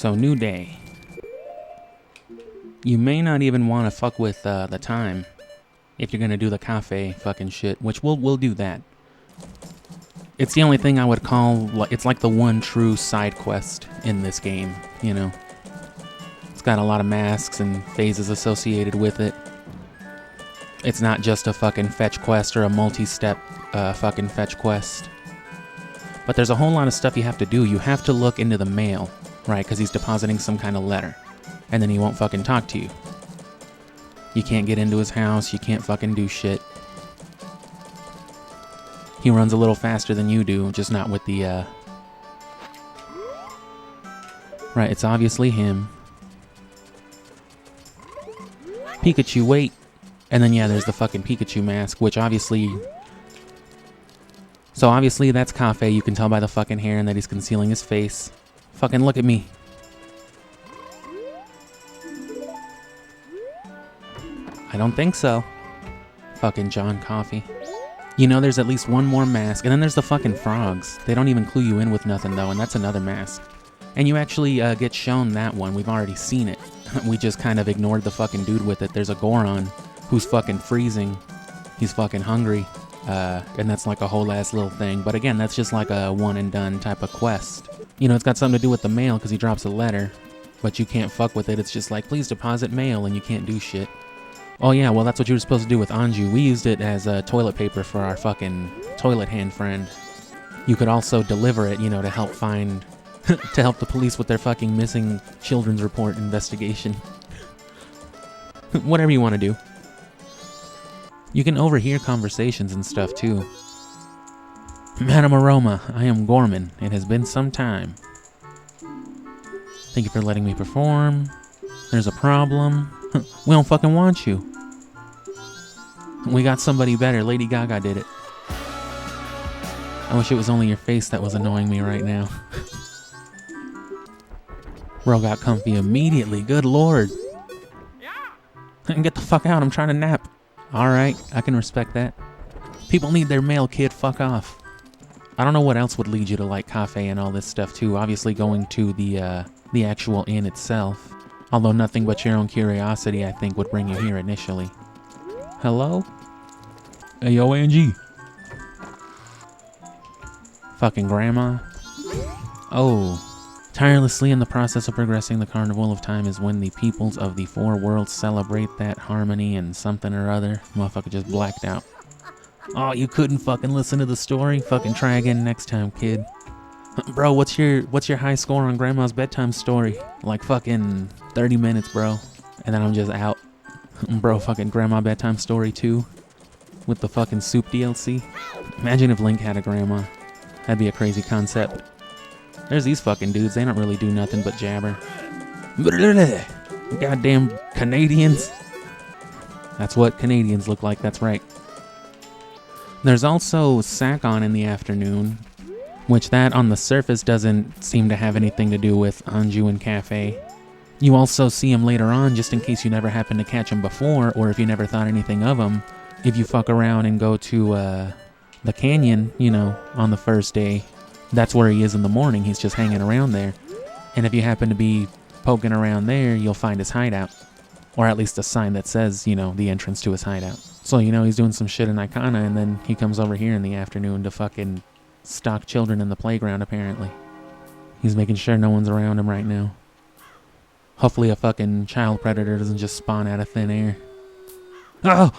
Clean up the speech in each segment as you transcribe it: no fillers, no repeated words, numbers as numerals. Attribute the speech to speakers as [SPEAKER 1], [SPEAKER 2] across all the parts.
[SPEAKER 1] So, new day. You may not even want to fuck with the time if you're gonna do the Kafei fucking shit, which we'll do that. It's the only thing I would call, it's like the one true side quest in this game, you know? It's got a lot of masks and phases associated with it. It's not just a fucking fetch quest or a multi-step fucking fetch quest. But there's a whole lot of stuff you have to do. You have to look into the mail, right? Because he's depositing some kind of letter. And then he won't fucking talk to you. You can't get into his house. You can't fucking do shit. He runs a little faster than you do, just not with the, Right, it's obviously him. Pikachu, wait. And then, yeah, there's the fucking Pikachu mask, which obviously... So obviously that's Kafei. You can tell by the fucking hair and that he's concealing his face. Fucking look at me. I don't think so. Fucking John Coffee. You know, there's at least one more mask, and then there's the fucking frogs. They don't even clue you in with nothing, though, and that's another mask. And you actually get shown that one. We've already seen it. We just kind of ignored the fucking dude with it. There's a Goron who's fucking freezing. He's fucking hungry. And that's like a whole ass little thing. But again, that's just like a one and done type of quest. You know, it's got something to do with the mail because he drops a letter. But you can't fuck with it. It's just like, please deposit mail, and you can't do shit. Oh yeah, well that's what you were supposed to do with Anju. We used it as toilet paper for our fucking toilet hand friend. You could also deliver it, you know, to help find... to help the police with their fucking missing children's report investigation. Whatever you want to do. You can overhear conversations and stuff too. Madam Aroma, I am Gorman. It has been some time. Thank you for letting me perform. There's a problem. We don't fucking want you. We got somebody better. Lady Gaga did it. I wish it was only your face that was annoying me right now. Bro got comfy immediately. Good lord. Get the fuck out. I'm trying to nap. Alright, I can respect that. People need their mail, kid. Fuck off. I don't know what else would lead you to like Kafei and all this stuff too. Obviously going to the actual inn itself. Although nothing but your own curiosity, I think, would bring you here initially. Hello? Hey, yo, Angie. Fucking grandma. Oh. Tirelessly in the process of progressing, the carnival of time is when the peoples of the four worlds celebrate that harmony and something or other. Motherfucker just blacked out. Oh, you couldn't fucking listen to the story? Fucking try again next time, kid. Bro, what's your high score on Grandma's bedtime story? Like fucking 30 minutes, bro. And then I'm just out. Bro, fucking Grandma bedtime story 2 with the fucking soup DLC. Imagine if Link had a grandma. That'd be a crazy concept. There's these fucking dudes. They don't really do nothing but jabber. Goddamn Canadians. That's what Canadians look like. That's right. There's also Sakon in the afternoon, which that on the surface doesn't seem to have anything to do with Anju and Kafei. You also see him later on, just in case you never happened to catch him before, or if you never thought anything of him. If you fuck around and go to the canyon, you know, on the first day, that's where he is in the morning. He's just hanging around there. And if you happen to be poking around there, you'll find his hideout. Or at least a sign that says, you know, the entrance to his hideout. So, you know, he's doing some shit in Icona, and then he comes over here in the afternoon to fucking stalk children in the playground, apparently. He's making sure no one's around him right now. Hopefully a fucking child predator doesn't just spawn out of thin air. Oh!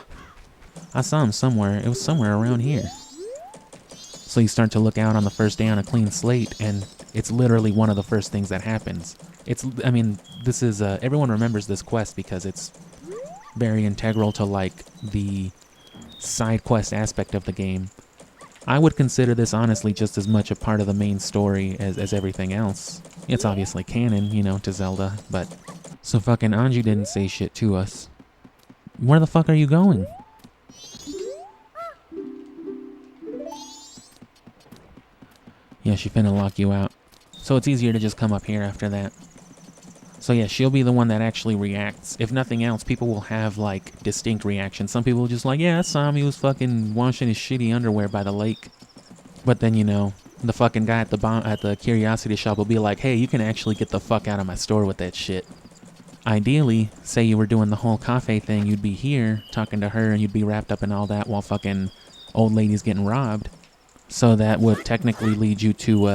[SPEAKER 1] I saw him somewhere. It was somewhere around here. So you start to look out on the first day on a clean slate, and it's literally one of the first things that happens. I mean, this is, everyone remembers this quest because it's very integral to, like, the side quest aspect of the game. I would consider this, honestly, just as much a part of the main story as everything else. It's obviously canon, you know, to Zelda, but... So fucking Anju didn't say shit to us. Where the fuck are you going? Yeah, she finna lock you out. So it's easier to just come up here after that. So yeah, she'll be the one that actually reacts. If nothing else, people will have, like, distinct reactions. Some people will just like, yeah, I saw him, he was fucking washing his shitty underwear by the lake. But then, you know, the fucking guy at the curiosity shop will be like, hey, you can actually get the fuck out of my store with that shit. Ideally, say you were doing the whole Kafei thing, you'd be here talking to her and you'd be wrapped up in all that while fucking old lady's getting robbed. So that would technically lead you to,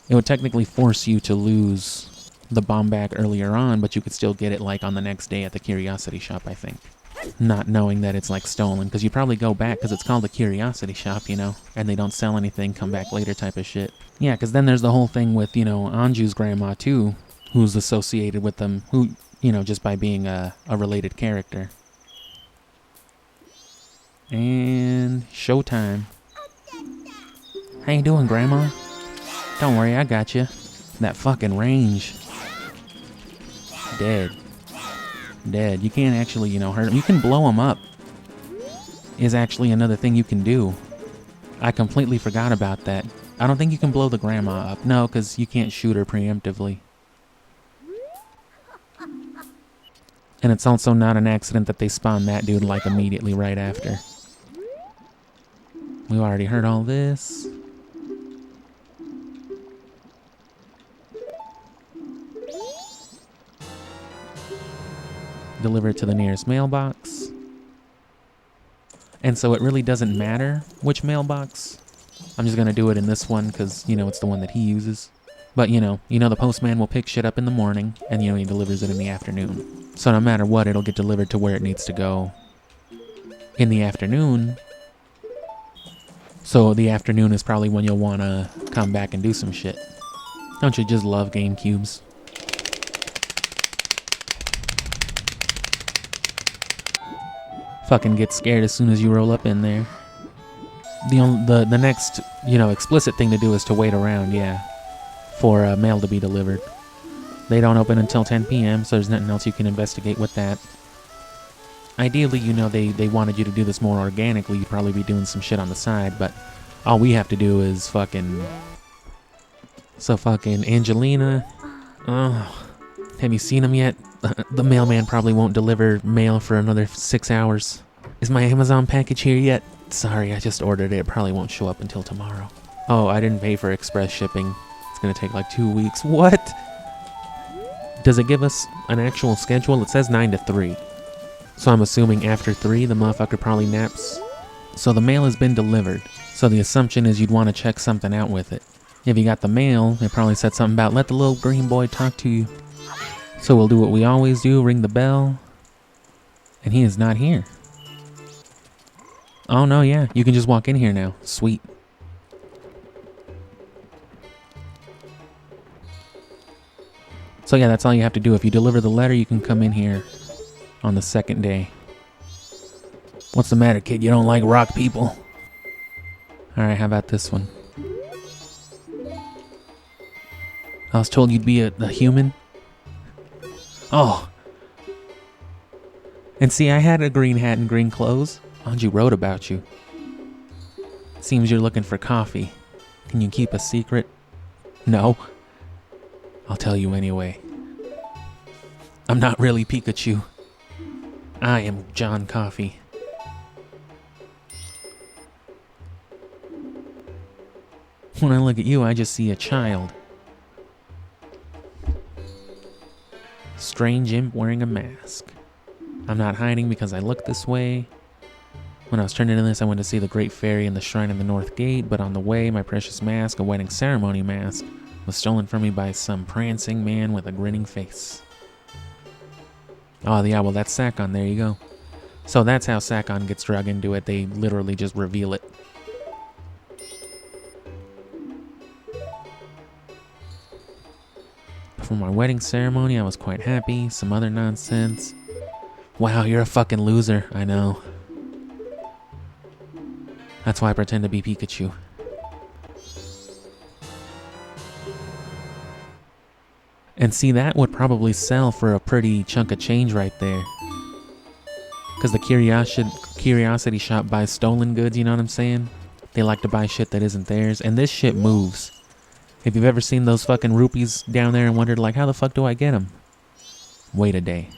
[SPEAKER 1] it would technically force you to lose the bomb back earlier on, but you could still get it like on the next day at the curiosity shop, I think. Not knowing that it's like stolen, because you probably go back because it's called the curiosity shop, you know, and they don't sell anything, come back later type of shit. Yeah, because then there's the whole thing with, you know, Anju's grandma too, who's associated with them, who, you know, just by being a related character. And showtime. How you doing, Grandma? Don't worry, I got you. That fucking range. Dead. Dead. You can't actually, you know, hurt him. You can blow him up. Is actually another thing you can do. I completely forgot about that. I don't think you can blow the grandma up. No, because you can't shoot her preemptively. And it's also not an accident that they spawn that dude like immediately right after. We've already heard all this. Deliver it to the nearest mailbox. And so it really doesn't matter which mailbox. I'm just gonna do it in this one because, you know, it's the one that he uses. But, you know, the postman will pick shit up in the morning and, you know, he delivers it in the afternoon. So no matter what, it'll get delivered to where it needs to go in the afternoon. So the afternoon is probably when you'll want to come back and do some shit. Don't you just love GameCubes? Fucking get scared as soon as you roll up in there. The next, you know, explicit thing to do is to wait around, yeah, for mail to be delivered. They don't open until 10 p.m., so there's nothing else you can investigate with that. Ideally, you know, they wanted you to do this more organically. You'd probably be doing some shit on the side, but all we have to do is fucking... So fucking Angelina... Oh, have you seen him yet? The mailman probably won't deliver mail for another 6 hours. Is my Amazon package here yet? Sorry, I just ordered it. It probably won't show up until tomorrow. Oh, I didn't pay for express shipping. It's gonna take like 2 weeks. What? Does it give us an actual schedule? It says 9 to 3. So I'm assuming after 3, the motherfucker probably naps. So the mail has been delivered. So the assumption is you'd want to check something out with it. If you got the mail, it probably said something about let the little green boy talk to you. So we'll do what we always do, ring the bell. And he is not here. Oh no, yeah, you can just walk in here now. Sweet. So yeah, that's all you have to do. If you deliver the letter, you can come in here on the second day. What's the matter, kid? You don't like rock people? Alright, how about this one? I was told you'd be a human. Oh. And see, I had a green hat and green clothes. Anju wrote about you. Seems you're looking for coffee. Can you keep a secret? No. I'll tell you anyway. I'm not really Pikachu. I am John Coffee. When I look at you, I just see a child. Strange imp wearing a mask. I'm not hiding because I look this way. When I was turning in this, I went to see the Great Fairy and the Shrine in the North Gate, but on the way, my precious mask, a wedding ceremony mask, was stolen from me by some prancing man with a grinning face. Oh, yeah, well, that's Sakon. There you go. So that's how Sakon gets drug into it. They literally just reveal it. For my wedding ceremony, I was quite happy. Some other nonsense. Wow, you're a fucking loser. I know. That's why I pretend to be Pikachu. And see, that would probably sell for a pretty chunk of change right there. Because the curiosity shop buys stolen goods, you know what I'm saying? They like to buy shit that isn't theirs. And this shit moves. If you've ever seen those fucking rupees down there and wondered, like, how the fuck do I get them? Wait a day.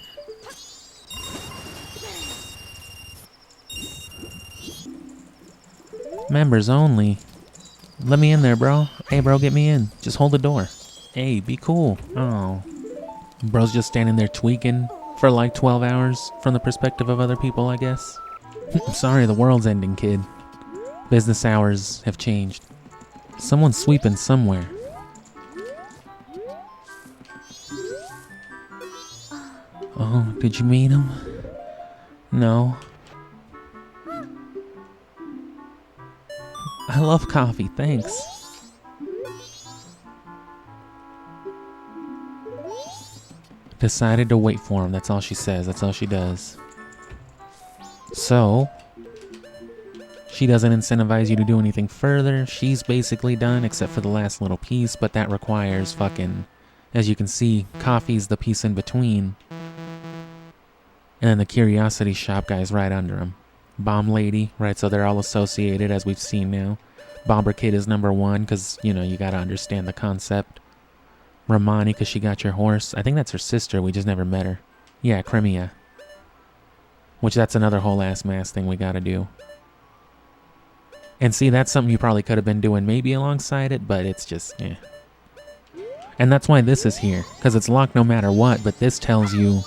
[SPEAKER 1] Members only. Let me in there, bro. Hey, bro, get me in. Just hold the door. Hey, be cool. Oh. Bro's just standing there tweaking for like 12 hours from the perspective of other people, I guess. Sorry, the world's ending, kid. Business hours have changed. Someone's sweeping somewhere. Oh, did you meet him? No. I love coffee, thanks. Decided to wait for him, that's all she says, that's all she does. So, she doesn't incentivize you to do anything further. She's basically done, except for the last little piece, but that requires fucking, as you can see, coffee's the piece in between. And then the curiosity shop guy's right under him. Bomb lady, right, so they're all associated, as we've seen now. Bomber kid is number one, because, you know, you gotta understand the concept. Romani, because she got your horse. I think that's her sister, we just never met her. Yeah, Crimea. Which that's another whole ass mask thing we gotta do. And see, that's something you probably could have been doing maybe alongside it, but it's just, eh. And that's why this is here, because it's locked no matter what, but this tells you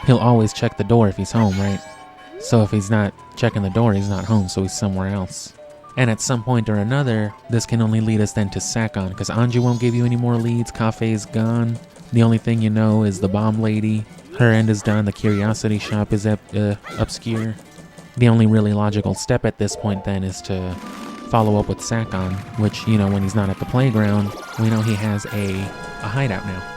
[SPEAKER 1] he'll always check the door if he's home, right? So if he's not checking the door, he's not home, so he's somewhere else. And at some point or another, this can only lead us then to Sakon, because Anju won't give you any more leads, Kafei's gone. The only thing you know is the bomb lady. Her end is done, the curiosity shop is obscure. The only really logical step at this point then is to follow up with Sakon, which, you know, when he's not at the playground, we know he has a hideout now.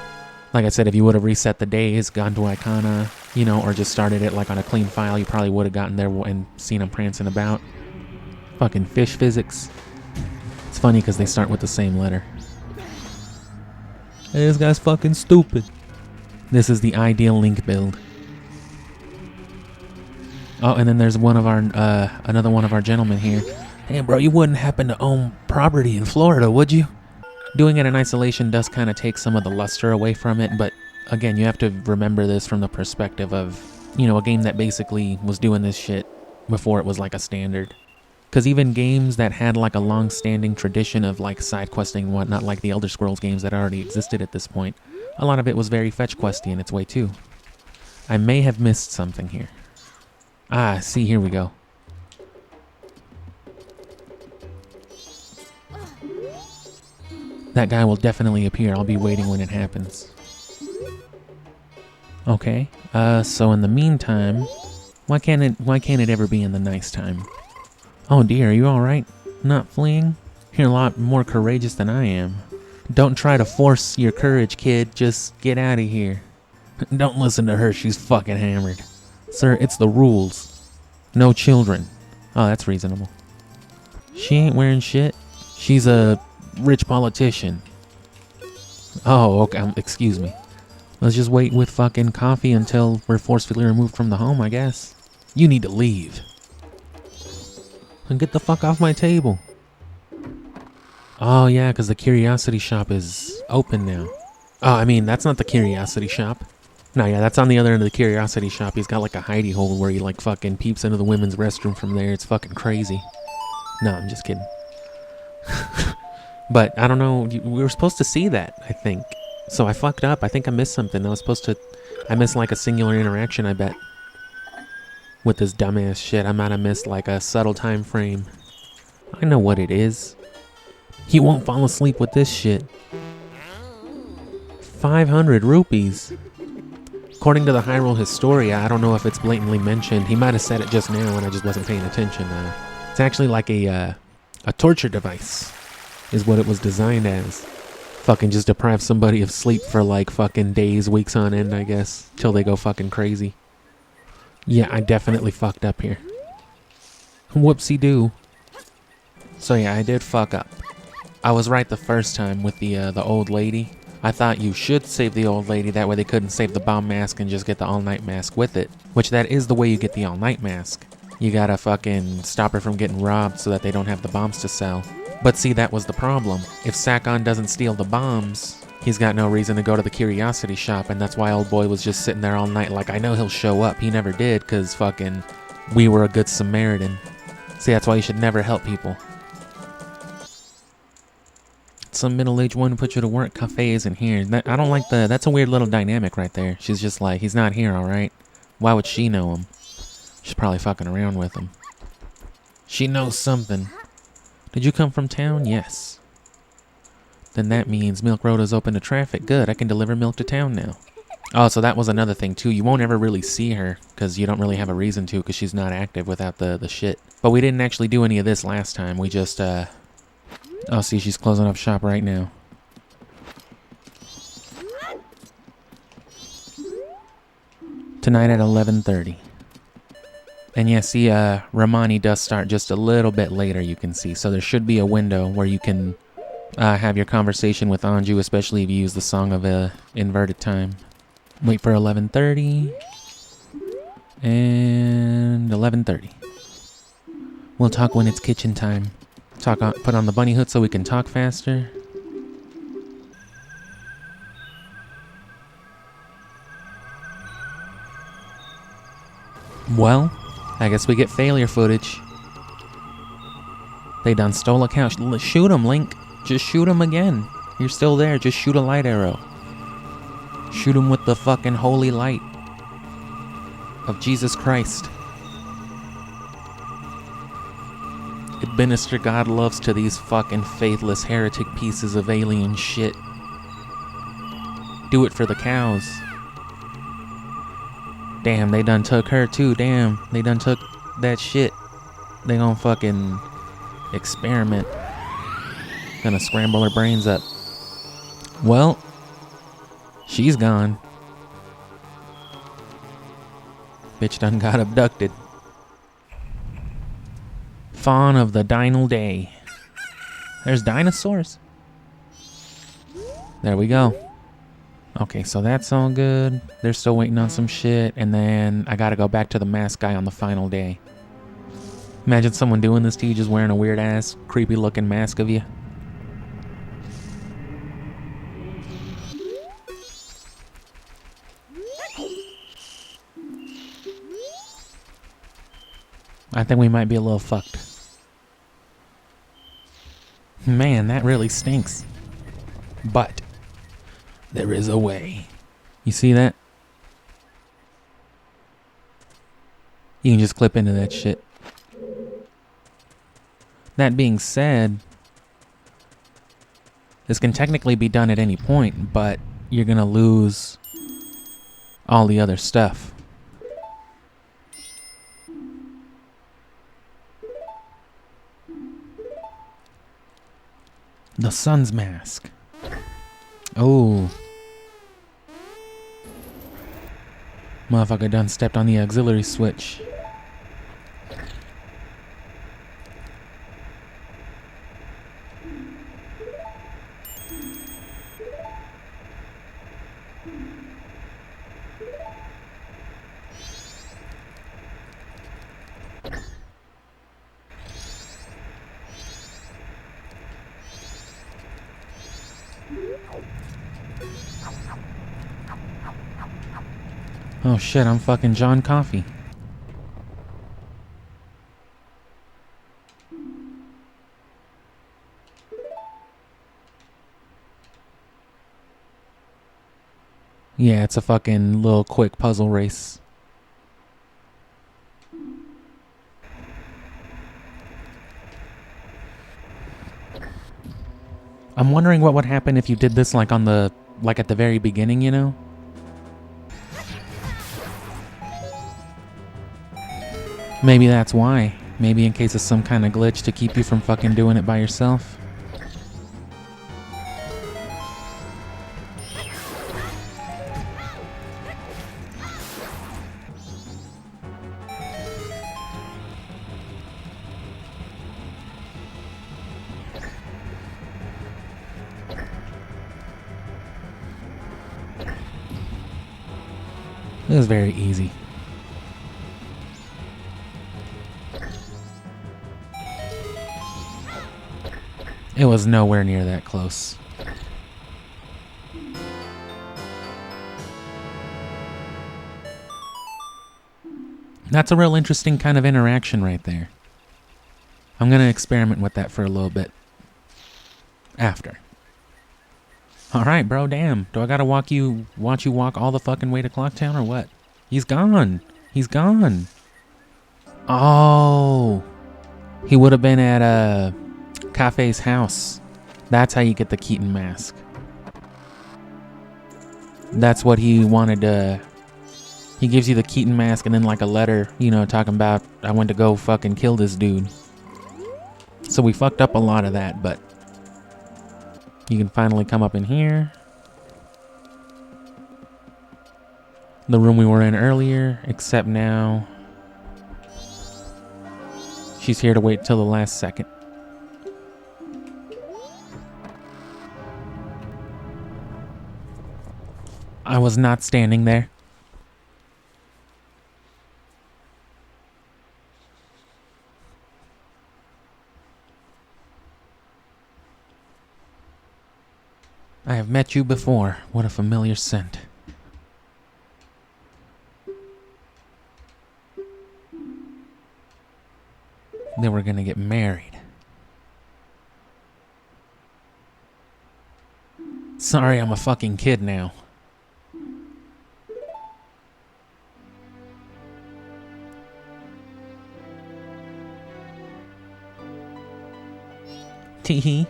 [SPEAKER 1] Like I said, if you would have reset the days, gone to Icona, you know, or just started it like on a clean file, you probably would have gotten there and seen him prancing about. Fucking fish physics. It's funny because they start with the same letter. Hey, this guy's fucking stupid. This is the ideal Link build. Oh, and then there's one of our, another one of our gentlemen here. Hey, bro, you wouldn't happen to own property in Florida, would you? Doing it in isolation does kind of take some of the luster away from it, but again, you have to remember this from the perspective of, you know, a game that basically was doing this shit before it was like a standard. Because even games that had like a long-standing tradition of like side questing and whatnot, like the Elder Scrolls games that already existed at this point, a lot of it was very fetch questy in its way too. I may have missed something here. Ah, see, here we go. That guy will definitely appear. I'll be waiting when it happens. Okay. So in the meantime, why can't it ever be in the nice time? Oh dear, are you alright? Not fleeing? You're a lot more courageous than I am. Don't try to force your courage, kid. Just get out of here. Don't listen to her, she's fucking hammered. Sir, it's the rules. No children. Oh, that's reasonable. She ain't wearing shit. She's a rich politician. Oh, okay, excuse me. Let's just wait with fucking coffee until we're forcefully removed from the home, I guess. You need to leave. And get the fuck off my table. Oh yeah, because the curiosity shop is open now. Oh, I mean, that's not the curiosity shop. No, yeah, that's on the other end of the curiosity shop. He's got like a hidey hole where he like fucking peeps into the women's restroom from there. It's fucking crazy. No, I'm just kidding. But I don't know, we were supposed to see that, I think. So I fucked up. I think I missed something. I missed like a singular interaction, I bet. With this dumbass shit, I might have missed like a subtle time frame. I know what it is. He won't fall asleep with this shit. 500 rupees. According to the Hyrule Historia, I don't know if it's blatantly mentioned. He might have said it just now and I just wasn't paying attention. It's actually like a torture device, is what it was designed as. Fucking just deprive somebody of sleep for like fucking days, weeks on end, I guess, till they go fucking crazy. Yeah, I definitely fucked up here. Whoopsie-doo. So yeah, I did fuck up. I was right the first time with the old lady. I thought you should save the old lady, that way they couldn't save the bomb mask and just get the all-night mask with it. Which that is the way you get the all-night mask. You gotta fucking stop her from getting robbed so that they don't have the bombs to sell. But see, that was the problem. If Sakon doesn't steal the bombs, he's got no reason to go to the curiosity shop, and that's why old boy was just sitting there all night like, I know he'll show up. He never did, because fucking we were a good Samaritan. See, that's why you should never help people. some middle-aged woman put you to work. Kafei isn't here. I don't like the... That's a weird little dynamic right there. She's just like, he's not here, alright? Why would she know him? She's probably fucking around with him. She knows something. Did you come from town? Yes. Then that means Milk Road is open to traffic. Good, I can deliver milk to town now. Oh, so that was another thing, too. You won't ever really see her, because you don't really have a reason to, because she's not active without the shit. But we didn't actually do any of this last time. We just, Oh, see, she's closing up shop right now. Tonight at 11:30. And yeah, see, Ramani does start just a little bit later, you can see. So there should be a window where you can have your conversation with Anju, especially if you use the Song of Inverted Time. Wait for 11:30. And 11:30. We'll talk when it's kitchen time. Put on the bunny hood so we can talk faster. Well, I guess we get failure footage. They done stole a couch. Shoot him, Link. Just shoot him again. You're still there. Just shoot a light arrow. Shoot him with the fucking holy light of Jesus Christ. Administer God loves to these fucking faithless heretic pieces of alien shit. Do it for the cows. Damn, they done took her too. Damn, they done took that shit. They gonna fucking experiment. Gonna scramble her brains up. Well, she's gone. Bitch done got abducted. Fawn of the Dinal Day. There's dinosaurs. There we go. Okay, so that's all good. They're still waiting on some shit. And then I gotta go back to the mask guy on the final day. Imagine someone doing this to you, just wearing a weird ass, creepy looking mask of you. I think we might be a little fucked. Man, that really stinks. But there is a way. You see that? You can just clip into that shit. That being said, this can technically be done at any point, but you're gonna lose all the other stuff. The sun's mask. Oh. Motherfucker done stepped on the auxiliary switch. Oh shit, I'm fucking John Coffey. Yeah, it's a fucking little quick puzzle race. I'm wondering what would happen if you did this like on the, like at the very beginning, you know? Maybe that's why. Maybe in case of some kind of glitch to keep you from fucking doing it by yourself. It was very easy. It was nowhere near that close. That's a real interesting kind of interaction right there. I'm gonna experiment with that for a little bit. After. Alright, bro, damn. Do I gotta watch you walk all the fucking way to Clocktown or what? He's gone. He's gone. Oh. He would have been at Kafei's house. That's how you get the Keaton mask. That's what he wanted to... He gives you the Keaton mask and then like a letter, you know, talking about, I went to go fucking kill this dude. So we fucked up a lot of that, but... You can finally come up in here. The room we were in earlier, except now... She's here to wait till the last second. I was not standing there. I have met you before. What a familiar scent. They were gonna get married. Sorry, I'm a fucking kid now. Teehee.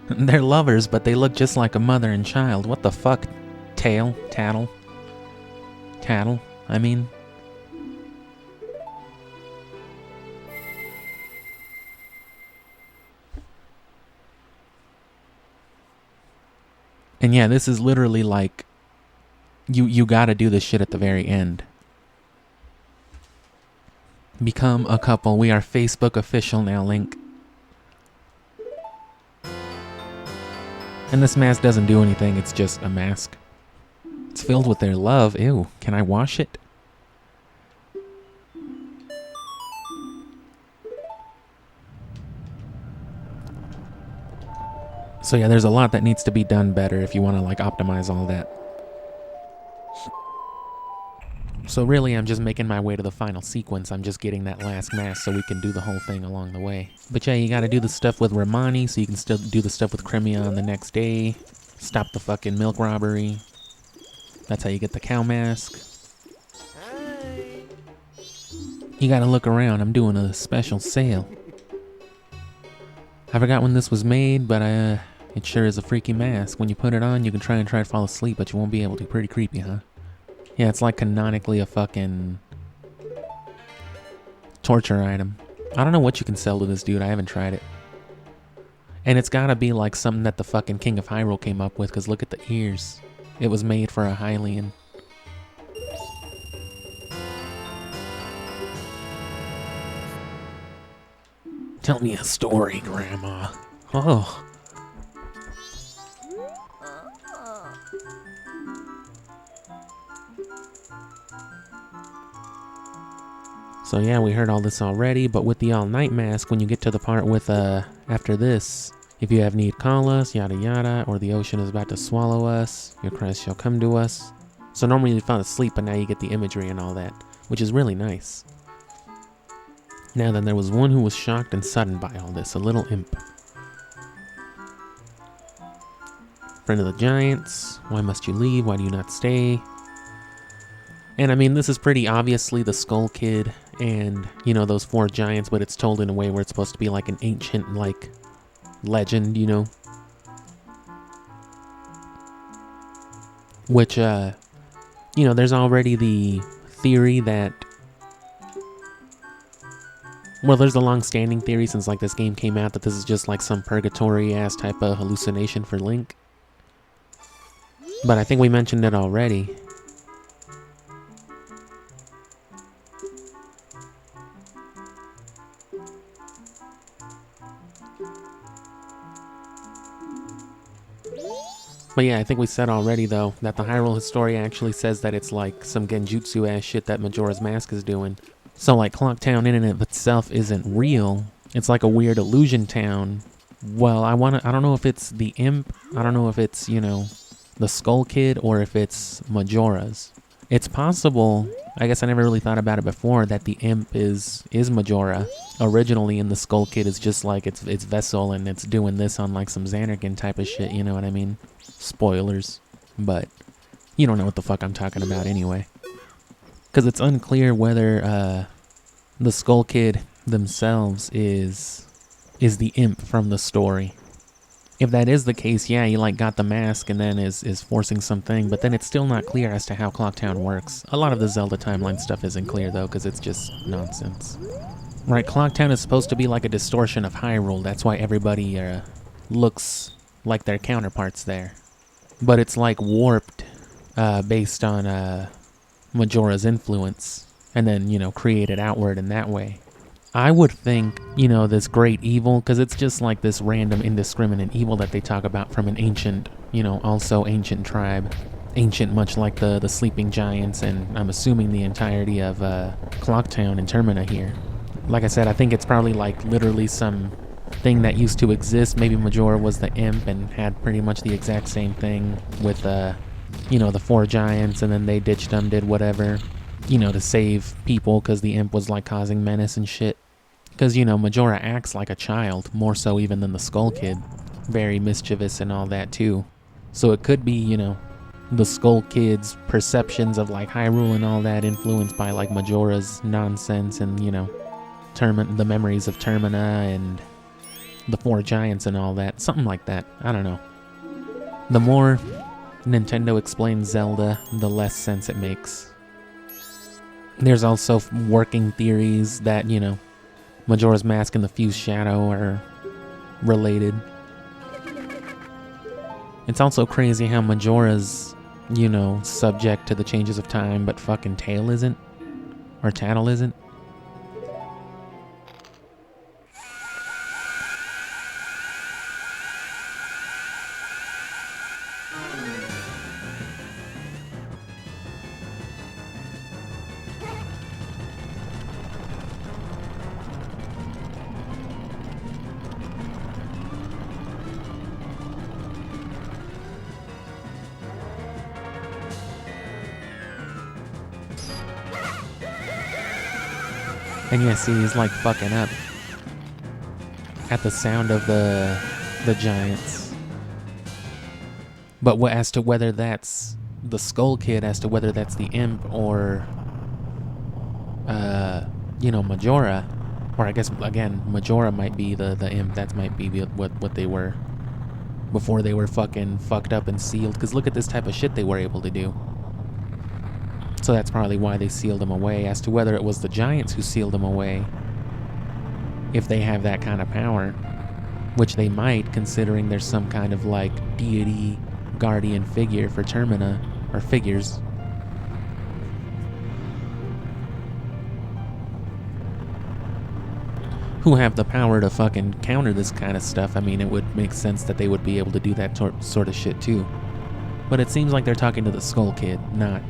[SPEAKER 1] They're lovers, but they look just like a mother and child. What the fuck? Tattle, I mean. And yeah, this is literally like, you gotta do this shit at the very end. Become a couple. We are Facebook official now, Link. And this mask doesn't do anything, it's just a mask. It's filled with their love. Ew, can I wash it? So yeah, there's a lot that needs to be done better if you want to like optimize all that. So really, I'm just making my way to the final sequence. I'm just getting that last mask so we can do the whole thing along the way. But yeah, you gotta do the stuff with Romani so you can still do the stuff with Crimea on the next day. Stop the fucking milk robbery. That's how you get the cow mask. You gotta look around. I'm doing a special sale. I forgot when this was made, but it sure is a freaky mask. When you put it on, you can try to fall asleep, but you won't be able to. Pretty creepy, huh? Yeah, it's like canonically a fucking torture item. I don't know what you can sell to this dude. I haven't tried it. And it's gotta be like something that the fucking King of Hyrule came up with, because look at the ears. It was made for a Hylian. Tell me a story, Grandma. Oh. So yeah, we heard all this already, but with the all-night mask, when you get to the part with, after this, if you have need, call us, yada yada, or the ocean is about to swallow us, your Christ shall come to us. So normally you fell asleep, but now you get the imagery and all that, which is really nice. Now then, there was one who was shocked and saddened by all this, a little imp. Friend of the giants, why must you leave, why do you not stay? And I mean, this is pretty obviously the Skull Kid and, you know, those four giants, but it's told in a way where it's supposed to be like an ancient, like, legend, you know? Which, you know, there's already the theory that... Well, there's a long-standing theory since, like, this game came out that this is just, like, some purgatory-ass type of hallucination for Link. But I think we mentioned it already. But yeah, I think we said already, though, that the Hyrule Historia actually says that it's like some genjutsu-ass shit that Majora's Mask is doing. So, like, Clocktown in and of itself isn't real. It's like a weird illusion town. Well, I don't know if it's the imp. I don't know if it's, you know, the Skull Kid or if it's Majora's. It's possible, I guess I never really thought about it before, that the imp is Majora. Originally, in the Skull Kid is just like its vessel, and it's doing this on like some Xanarkin type of shit, you know what I mean? Spoilers. But you don't know what the fuck I'm talking about anyway. Because it's unclear whether the Skull Kid themselves is the imp from the story. If that is the case, yeah, he like got the mask and then is forcing something, but then it's still not clear as to how Clocktown works. A lot of the Zelda timeline stuff isn't clear though, because it's just nonsense. Right, Clocktown is supposed to be like a distortion of Hyrule. That's why everybody looks like their counterparts there. But it's like warped based on Majora's influence, and then, you know, created outward in that way. I would think, you know, this great evil, because it's just like this random indiscriminate evil that they talk about from an ancient, you know, also ancient tribe. Ancient much like the sleeping giants, and I'm assuming the entirety of Clocktown and Termina here. Like I said, I think it's probably like literally some thing that used to exist. Maybe Majora was the imp and had pretty much the exact same thing with, you know, the 4 giants, and then they ditched them, did whatever, you know, to save people, because the imp was like causing menace and shit. Because, you know, Majora acts like a child, more so even than the Skull Kid. Very mischievous and all that, too. So it could be, you know, the Skull Kid's perceptions of, like, Hyrule and all that influenced by, like, Majora's nonsense and, you know, the memories of Termina and the 4 giants and all that. Something like that. I don't know. The more Nintendo explains Zelda, the less sense it makes. There's also working theories that, you know, Majora's Mask and the Fused Shadow are related. It's also crazy how Majora's, you know, subject to the changes of time, but fucking Tail isn't. Or Tattle isn't. And yeah, see, he's like fucking up at the sound of the giants. But as to whether that's the Skull Kid, as to whether that's the imp or, you know, Majora, or I guess again, Majora might be the imp. That might be what they were before they were fucking fucked up and sealed. Because look at this type of shit they were able to do. So that's probably why they sealed him away. As to whether it was the giants who sealed him away, if they have that kind of power, which they might, considering there's some kind of like deity guardian figure for Termina, or figures. Who have the power to fucking counter this kind of stuff. I mean, it would make sense that they would be able to do that sort of shit too. But it seems like they're talking to the Skull Kid, not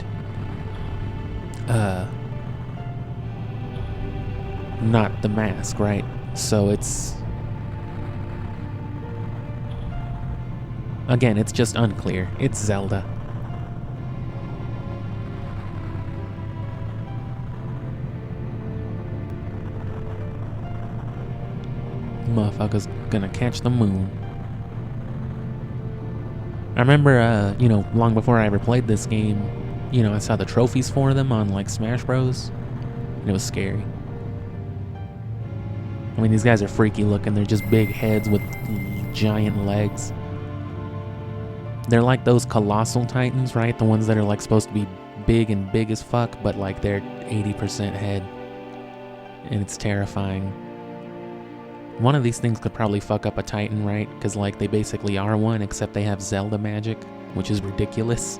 [SPEAKER 1] the mask, right? So it's, again, it's just unclear. It's Zelda. Motherfucker's gonna catch the moon. I remember, you know, long before I ever played this game, you know, I saw the trophies for them on, like, Smash Bros. And it was scary. I mean, these guys are freaky looking. They're just big heads with giant legs. They're like those colossal titans, right? The ones that are, like, supposed to be big and big as fuck, but, like, they're 80% head. And it's terrifying. One of these things could probably fuck up a titan, right? Because, like, they basically are one, except they have Zelda magic, which is ridiculous.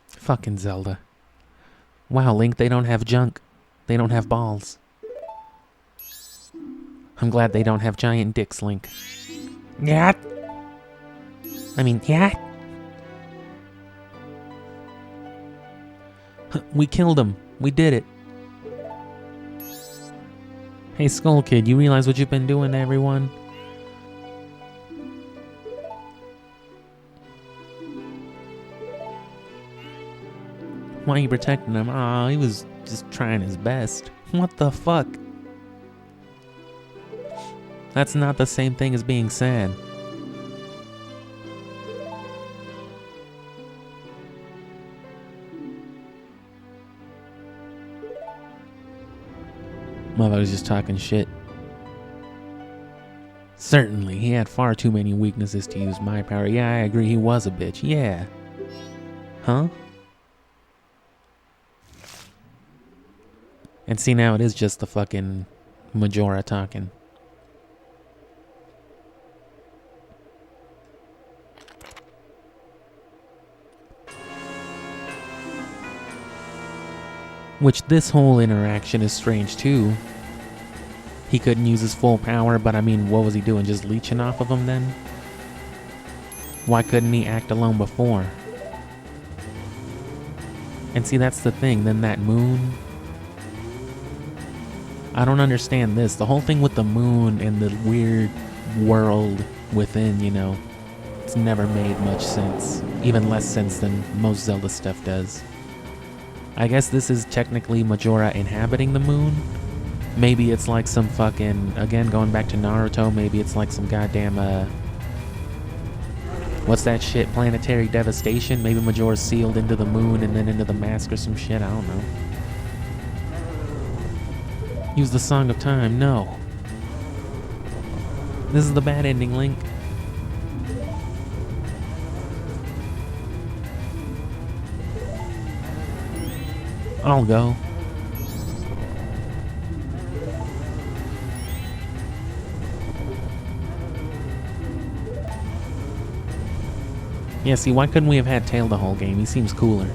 [SPEAKER 1] Fucking Zelda. Wow, Link, they don't have junk. They don't have balls. I'm glad they don't have giant dicks, Link. Yeah. I mean, yeah. We killed him. We did it. Hey, Skull Kid, you realize what you've been doing to everyone? Why are you protecting him? Aw, he was just trying his best. What the fuck? That's not the same thing as being sad. Motherfucker's just talking shit. Certainly, he had far too many weaknesses to use my power. Yeah, I agree, he was a bitch. Yeah. Huh? And see, now it is just the fucking Majora talking. Which this whole interaction is strange too. He couldn't use his full power, but I mean, what was he doing? Just leeching off of him then? Why couldn't he act alone before? And see, that's the thing, then that moon... I don't understand this. The whole thing with the moon and the weird world within, you know, it's never made much sense. Even less sense than most Zelda stuff does. I guess this is technically Majora inhabiting the moon. Maybe it's like some fucking, again, going back to Naruto, maybe it's like some goddamn, what's that shit, planetary devastation? Maybe Majora's sealed into the moon and then into the mask or some shit, I don't know. Use the Song of Time, no. This is the bad ending, Link. I'll go. Yeah, see, why couldn't we have had Tail the whole game? He seems cooler.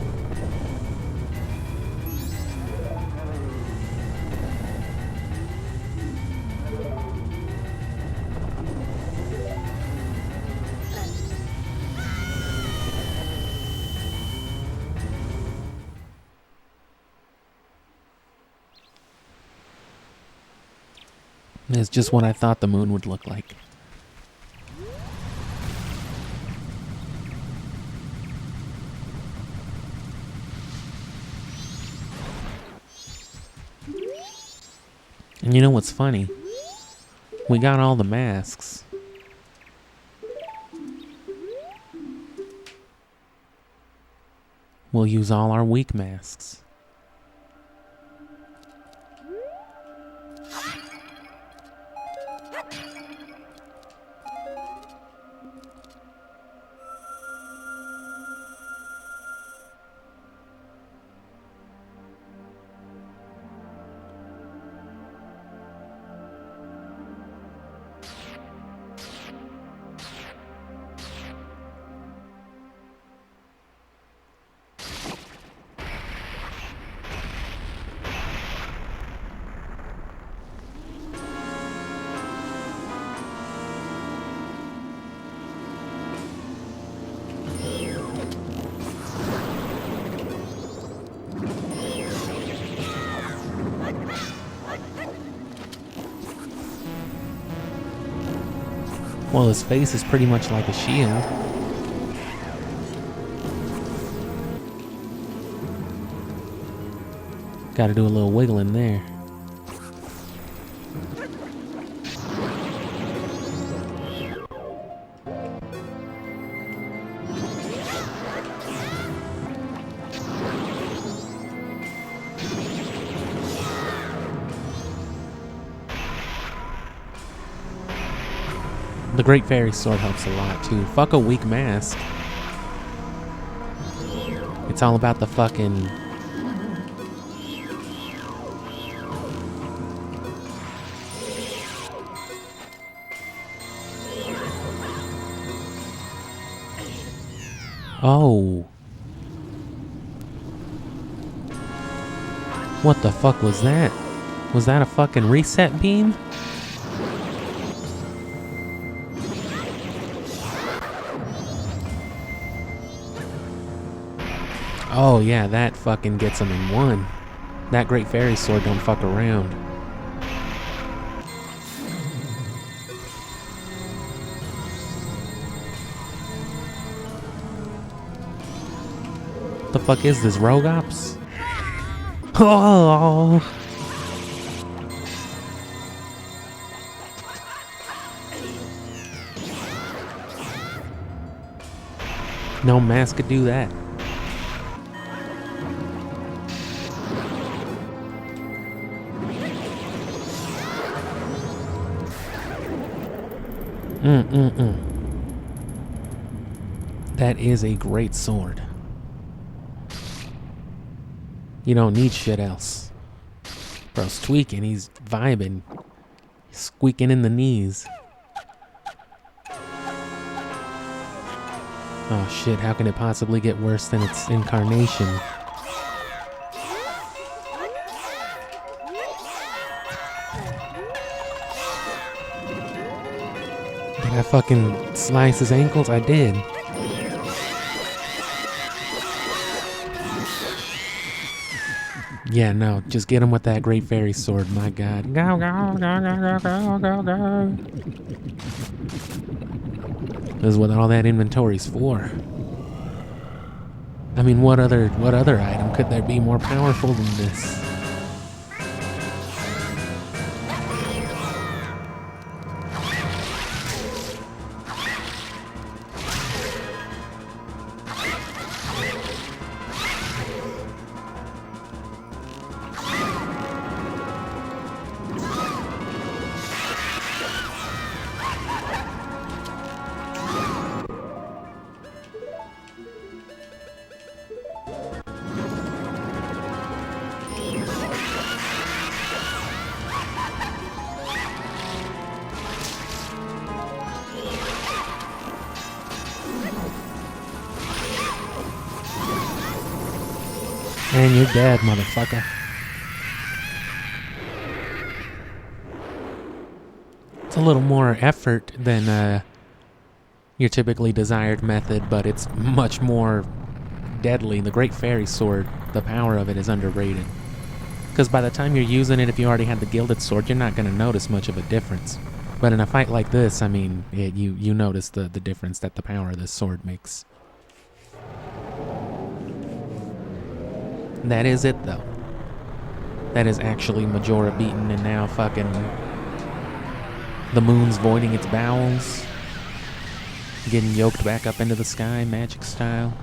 [SPEAKER 1] It's just what I thought the moon would look like. And you know what's funny? We got all the masks. We'll use all our weak masks. Well, his face is pretty much like a shield. Gotta do a little wiggling there. The Great Fairy Sword helps a lot too. Fuck a weak mask. It's all about the fucking... Oh. What the fuck was that? Was that a fucking reset beam? Oh yeah, that fucking gets him in one. That Great Fairy Sword don't fuck around. The fuck is this, Rogops? Oh! No mask could do that. That is a great sword. You don't need shit else. Bro's tweaking, he's vibing. He's squeaking in the knees. Oh shit, how can it possibly get worse than its incarnation? Did I fucking slice his ankles? I did. Yeah, no, just get him with that Great Fairy Sword, my god. Go, go, go, go, go, go, go, go. This is what all that inventory's for. I mean, what other item could there be more powerful than this? And you're dead, motherfucker. It's a little more effort than your typically desired method, but it's much more deadly. The Great Fairy Sword, the power of it is underrated. Because by the time you're using it, if you already had the Gilded Sword, you're not going to notice much of a difference. But in a fight like this, I mean, you notice the difference that the power of this sword makes. That is it, though. That is actually Majora beaten, and now fucking the moon's voiding its bowels, getting yoked back up into the sky, magic style.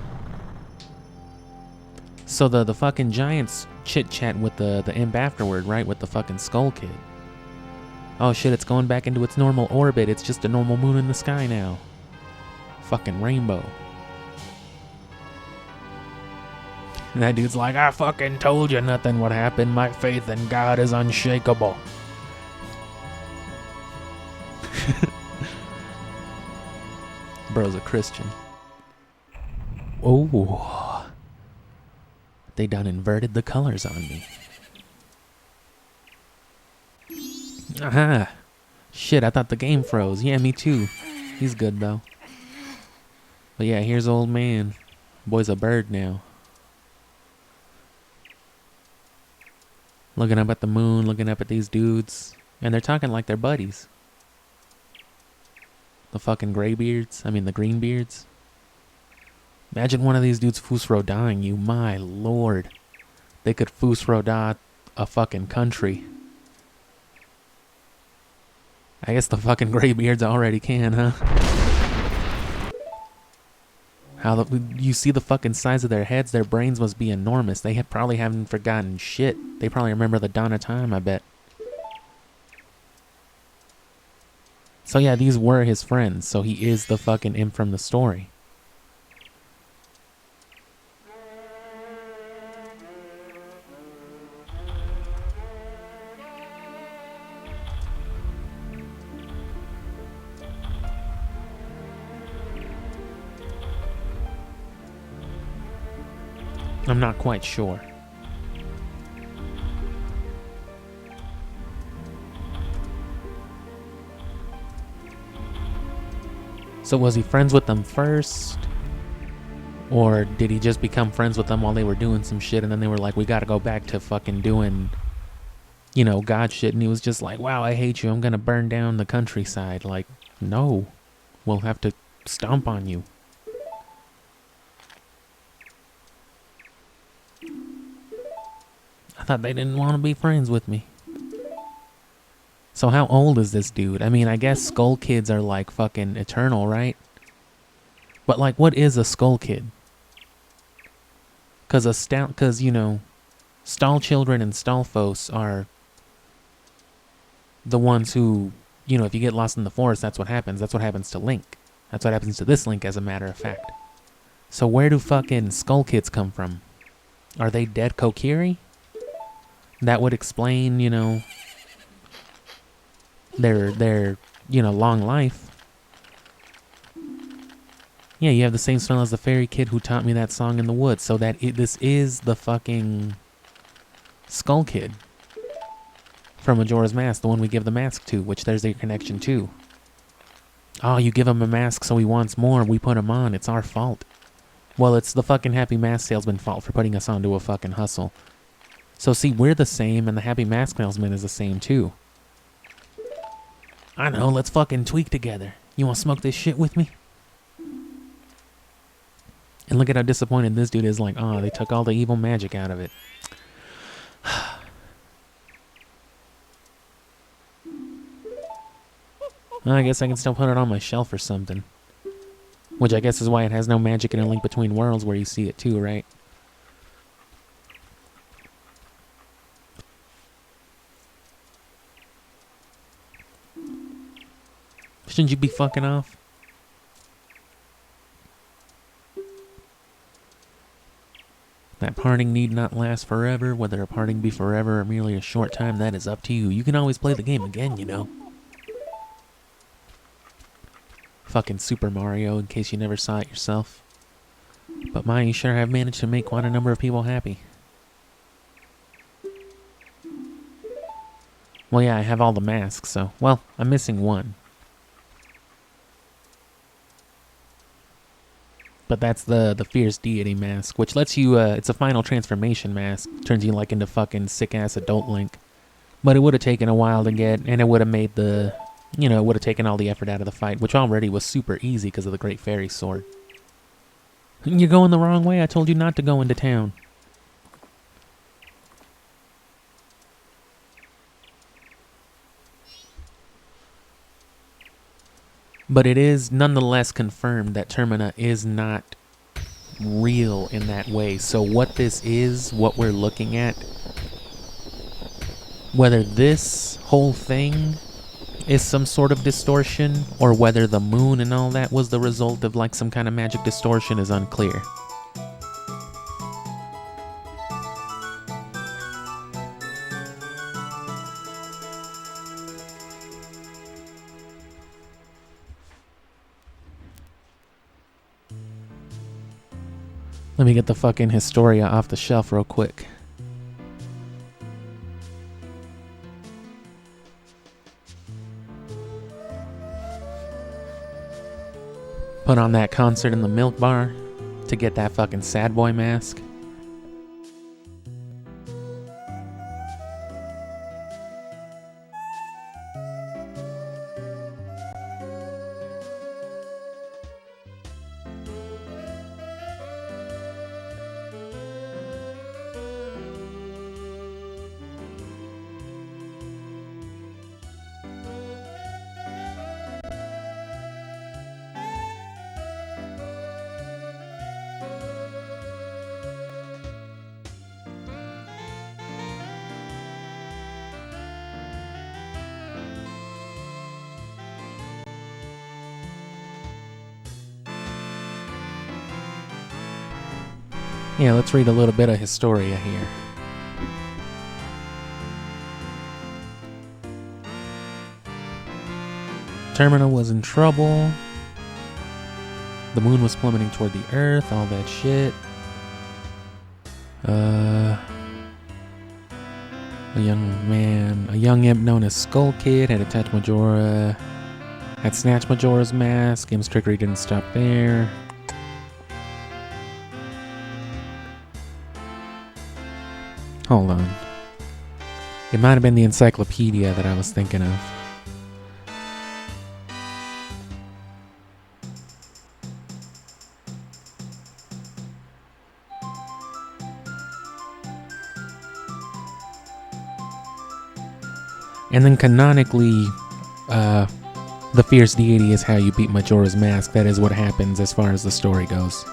[SPEAKER 1] So the fucking giants chit-chat with the imp afterward, right? With the fucking Skull Kid. Oh shit, it's going back into its normal orbit. It's just a normal moon in the sky now. Fucking rainbow. And that dude's like, I fucking told you nothing would happen. My faith in God is unshakable. Bro's a Christian. Oh. They done inverted the colors on me. Aha. Shit, I thought the game froze. Yeah, me too. He's good though. But yeah, here's old man. Boy's a bird now. Looking up at the moon, looking up at these dudes. And they're talking like they're buddies. The fucking graybeards. I mean the greenbeards. Imagine one of these dudes Fusro-daing you. My lord. They could Fusro-da a fucking country. I guess the fucking graybeards already can, huh? You see the fucking size of their heads, their brains must be enormous. They probably haven't forgotten shit. They probably remember the dawn of time, I bet. So yeah, these were his friends, so he is the fucking imp from the story. I'm not quite sure. So was he friends with them first? Or did he just become friends with them while they were doing some shit and then they were like, we gotta go back to fucking doing, you know, God shit, and he was just like, wow, I hate you, I'm gonna burn down the countryside. Like, no, we'll have to stomp on you. thought they didn't want to be friends with me. So how old is this dude? I mean, I guess Skull Kids are like fucking eternal, right? But like, what is a Skull Kid? Cause you know, Stall Children and Stallfos are the ones who, you know, if you get lost in the forest, that's what happens. That's what happens to Link. That's what happens to this Link, as a matter of fact. So where do fucking Skull Kids come from? Are they dead Kokiri? That would explain, you know, their you know, long life. Yeah, you have the same smell as the fairy kid who taught me that song in the woods. So this is the fucking Skull Kid from Majora's Mask, the one we give the mask to, which there's a connection to. Oh, you give him a mask so he wants more, we put him on, it's our fault. Well, it's the fucking Happy Mask Salesman fault for putting us onto a fucking hustle. So see, we're the same, and the Happy Mask Salesman is the same too. I know, let's fucking tweak together. You wanna smoke this shit with me? And look at how disappointed this dude is, like, oh, they took all the evil magic out of it. Well, I guess I can still put it on my shelf or something. Which I guess is why it has no magic in A Link Between Worlds where you see it too, right? Shouldn't you be fucking off? That parting need not last forever. Whether a parting be forever or merely a short time, that is up to you. You can always play the game again, you know. Fucking Super Mario, in case you never saw it yourself. But my, you sure have managed to make quite a number of people happy. Well, yeah, I have all the masks, so... Well, I'm missing one. But that's the Fierce Deity mask, which lets you, it's a final transformation mask. Turns you, like, into fucking sick-ass adult Link. But it would have taken a while to get, and it would have made the... You know, it would have taken all the effort out of the fight, which already was super easy because of the Great Fairy Sword. You're going the wrong way. I told you not to go into town. But it is nonetheless confirmed that Termina is not real in that way. So what this is, what we're looking at, whether this whole thing is some sort of distortion, or whether the moon and all that was the result of like some kind of magic distortion is unclear. Let me get the fucking Historia off the shelf real quick. Put on that concert in the milk bar to get that fucking sad boy mask. Yeah, let's read a little bit of Historia here. Termina was in trouble. The moon was plummeting toward the earth, all that shit. A young imp known as Skull Kid had attacked Majora, had snatched Majora's mask. Im's trickery didn't stop there. Hold on. It might have been the encyclopedia that I was thinking of. And then canonically, the fierce deity is how you beat Majora's Mask. That is what happens as far as the story goes.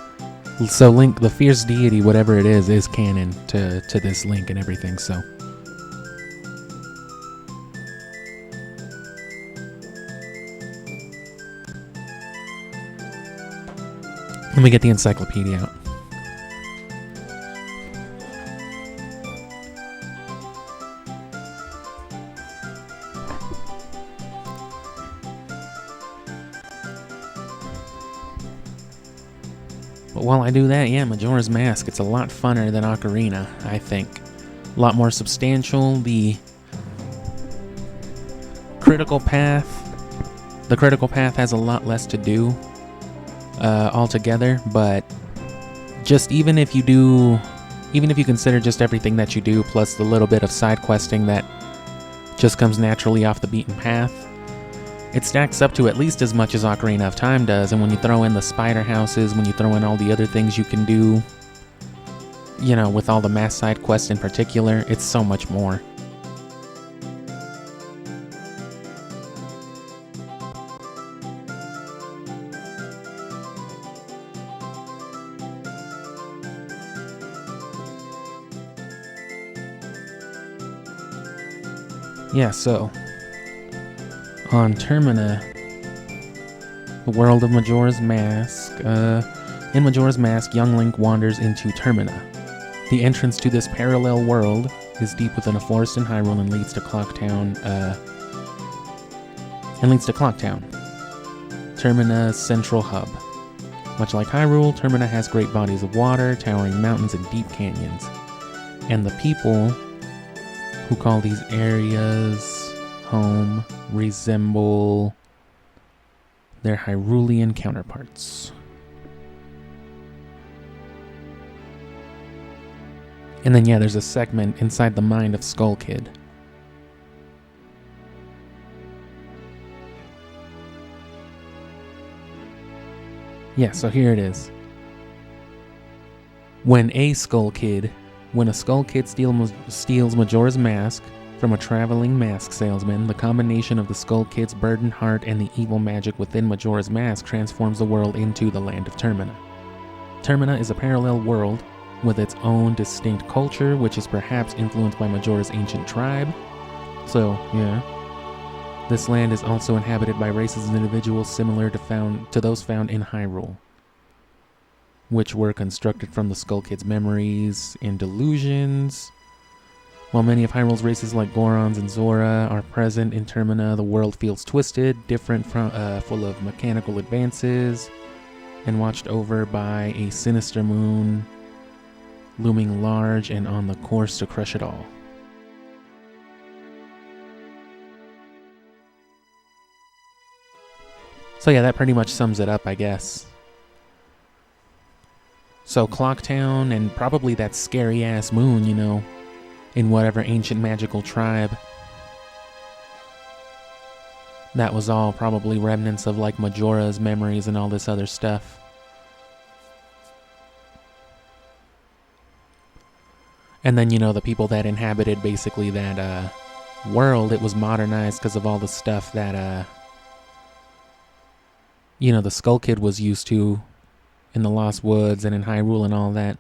[SPEAKER 1] So Link, the fierce deity, whatever it is canon to this Link and everything, so. Let me get the encyclopedia out. But while I do that, yeah, Majora's Mask, it's a lot funner than Ocarina, I think. A lot more substantial. The critical path has a lot less to do altogether, but just even if you consider just everything that you do plus the little bit of side questing that just comes naturally off the beaten path, it stacks up to at least as much as Ocarina of Time does. And when you throw in the spider houses, when you throw in all the other things you can do, you know, with all the mass side quests in particular, it's so much more. Yeah, so on Termina, the world of Majora's Mask. In Majora's Mask, young Link wanders into Termina. The entrance to this parallel world is deep within a forest in Hyrule and leads to Clocktown. Termina's central hub. Much like Hyrule, Termina has great bodies of water, towering mountains, and deep canyons. And the people who call these areas home resemble their Hyrulean counterparts. And then, yeah, there's a segment inside the mind of Skull Kid. Yeah, so here it is. When a Skull Kid steals Majora's Mask from a traveling mask salesman, the combination of the Skull Kid's burdened heart and the evil magic within Majora's Mask transforms the world into the land of Termina. Termina is a parallel world with its own distinct culture, which is perhaps influenced by Majora's ancient tribe. So, yeah. This land is also inhabited by races and individuals similar to those found in Hyrule, which were constructed from the Skull Kid's memories and delusions. While many of Hyrule's races like Gorons and Zora are present in Termina, the world feels twisted, different from, full of mechanical advances, and watched over by a sinister moon looming large and on the course to crush it all. So yeah, that pretty much sums it up, I guess. So Clocktown and probably that scary-ass moon, you know, in whatever ancient magical tribe. That was all probably remnants of like Majora's memories and all this other stuff. And then, you know, the people that inhabited basically that world, it was modernized because of all the stuff that, you know, the Skull Kid was used to in the Lost Woods and in Hyrule and all that.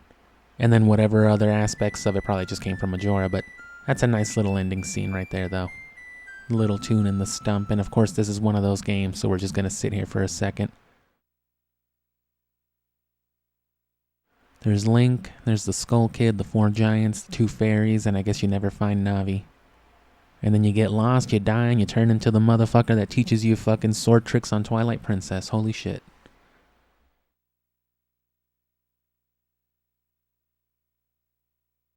[SPEAKER 1] And then whatever other aspects of it probably just came from Majora, but that's a nice little ending scene right there, though. Little tune in the stump, and of course this is one of those games, so we're just gonna sit here for a second. There's Link, there's the Skull Kid, the 4 giants, the 2 fairies, and I guess you never find Navi. And then you get lost, you die, and you turn into the motherfucker that teaches you fucking sword tricks on Twilight Princess. Holy shit.